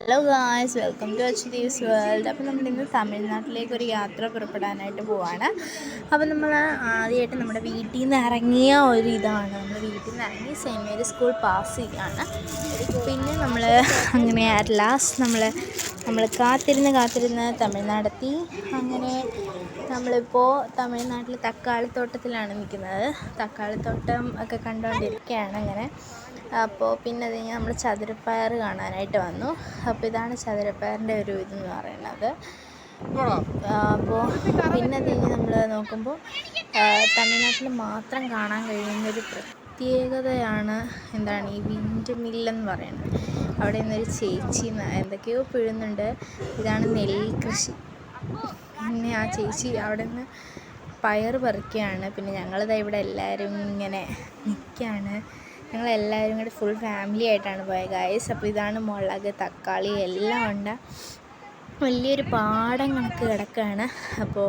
Hello guys, welcome to Achyuthi's world. അപ്പോൾ നമ്മളിന്ന് തമിഴ്നാട്ടിലേക്ക് ഒരു യാത്ര പുറപ്പെടാനായിട്ട് പോവാണ്. അപ്പോൾ നമ്മൾ ആദ്യമായിട്ട് നമ്മുടെ വീട്ടിൽ നിന്ന് ഇറങ്ങിയ ഒരു ഇതാണ്. നമ്മൾ വീട്ടിൽ നിന്ന് ഇറങ്ങി സെൻറ്റ് മേരീസ് സ്കൂൾ പാസ് ചെയ്യാണ്. പിന്നെ നമ്മൾ അങ്ങനെ അറ്റ് ലാസ്റ്റ് നമ്മൾ കാത്തിരുന്ന് തമിഴ്നാടെത്തി. അങ്ങനെ നമ്മളിപ്പോൾ തമിഴ്നാട്ടിൽ തക്കാളിത്തോട്ടത്തിലാണ് നിൽക്കുന്നത്. തക്കാളിത്തോട്ടം ഒക്കെ കണ്ടുകൊണ്ടിരിക്കുകയാണ് അങ്ങനെ. അപ്പോൾ പിന്നെ അത് കഴിഞ്ഞ് നമ്മൾ ചതുരപ്പയർ കാണാനായിട്ട് വന്നു. അപ്പോൾ ഇതാണ് ചതുരപ്പയറിൻ്റെ ഒരു ഇതെന്ന് പറയുന്നത്. അപ്പോൾ പിന്നെ അത് കഴിഞ്ഞ് നമ്മൾ നോക്കുമ്പോൾ തമിഴ്നാട്ടിൽ മാത്രം കാണാൻ കഴിയുന്നൊരു പ്രത്യേകതയാണ് എന്താണ് ഈ വിൻഡ് മില്ലെന്ന് പറയുന്നത്. അവിടെ നിന്നൊരു ചേച്ചി എന്തൊക്കെയോ പിഴുന്നുണ്ട്. ഇതാണ് നെൽകൃഷി. പിന്നെ ആ ചേച്ചി അവിടെ നിന്ന് പയർ പറിക്കുകയാണ്. പിന്നെ ഞങ്ങളിതാ ഇവിടെ എല്ലാവരും ഇങ്ങനെ നിൽക്കുകയാണ്. ഞങ്ങളെല്ലാവരും കൂടി ഫുൾ ഫാമിലി ആയിട്ടാണ് പോയത് ഗൈസ്. അപ്പോൾ ഇതാണ് മുളക്, തക്കാളി എല്ലാം ഉണ്ട്. വലിയൊരു പാടം കണക്ക് കിടക്കുകയാണ്. അപ്പോൾ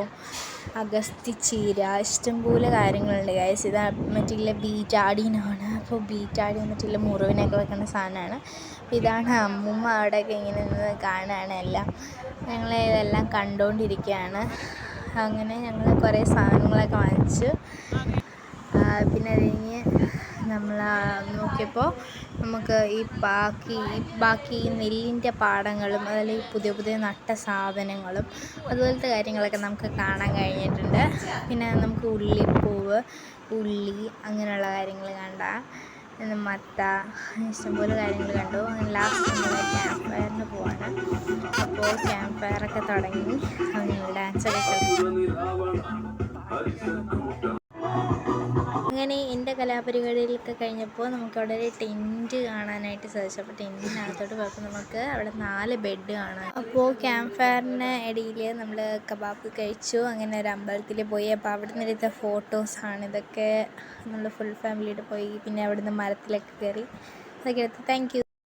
അഗസ്തിച്ചീര ഇഷ്ടംപോലെ കാര്യങ്ങളുണ്ട് ഗൈസ്. ഇതാ മറ്റുള്ള ബീറ്റാഡീനാണ്. അപ്പോൾ ബീറ്റാഡീൻ മറ്റുള്ള മുറിവിനൊക്കെ വെക്കുന്ന സാധനമാണ്. അപ്പോൾ ഇതാണ് അമ്മൂമ്മ അവിടെയൊക്കെ ഇങ്ങനെ നിന്ന് കാണുകയാണ് എല്ലാം. ഞങ്ങൾ ഇതെല്ലാം കണ്ടുകൊണ്ടിരിക്കുകയാണ്. അങ്ങനെ ഞങ്ങൾ കുറേ സാധനങ്ങളൊക്കെ വാങ്ങിച്ചു. പിന്നെ അത് കഴിഞ്ഞ് നമ്മൾ നോക്കിയപ്പോൾ നമുക്ക് ഈ ബാക്കി നെല്ലിൻ്റെ പാടങ്ങളും അതിൽ പുതിയ നട്ട സാധനങ്ങളും അതുപോലത്തെ കാര്യങ്ങളൊക്കെ നമുക്ക് കാണാൻ കഴിഞ്ഞിട്ടുണ്ട്. പിന്നെ നമുക്ക് ഉള്ളിപ്പൂവ്, ഉള്ളി അങ്ങനെയുള്ള കാര്യങ്ങൾ കണ്ട മത്ത ഇഷ്ടംപോലെ കാര്യങ്ങൾ കണ്ടു. അങ്ങനെ ലാസ്റ്റ് നമ്മൾ ക്യാമ്പ് ഫയറിന് പോവാണ്. അപ്പോൾ ക്യാമ്പ് ഫയറൊക്കെ തുടങ്ങി. ഞങ്ങൾ ഡാൻസൊക്കെ കളിച്ചു. അങ്ങനെ എൻ്റെ കലാപരിപാടികളൊക്കെ കഴിഞ്ഞപ്പോൾ നമുക്കവിടെ ഒരു ടെൻറ്റ് കാണാനായിട്ട് സാധിച്ചു. അപ്പോൾ ടെൻറ്റിനകത്തോട്ട് പോയപ്പോൾ നമുക്ക് അവിടെ 4 ബെഡ് കാണാം. അപ്പോൾ ക്യാമ്പ് ഫയറിന് ഇടയിൽ നമ്മൾ കബാബ് കഴിച്ചു. അങ്ങനെ ഒരു അമ്പലത്തിൽ പോയി. അപ്പോൾ അവിടെ നിന്ന് എടുത്ത ഫോട്ടോസാണ് ഇതൊക്കെ. നമ്മൾ ഫുൾ ഫാമിലിയായിട്ട് പോയി. പിന്നെ അവിടെ നിന്ന് മരത്തിലൊക്കെ കയറി. അതൊക്കെ എടുത്ത് താങ്ക് യു.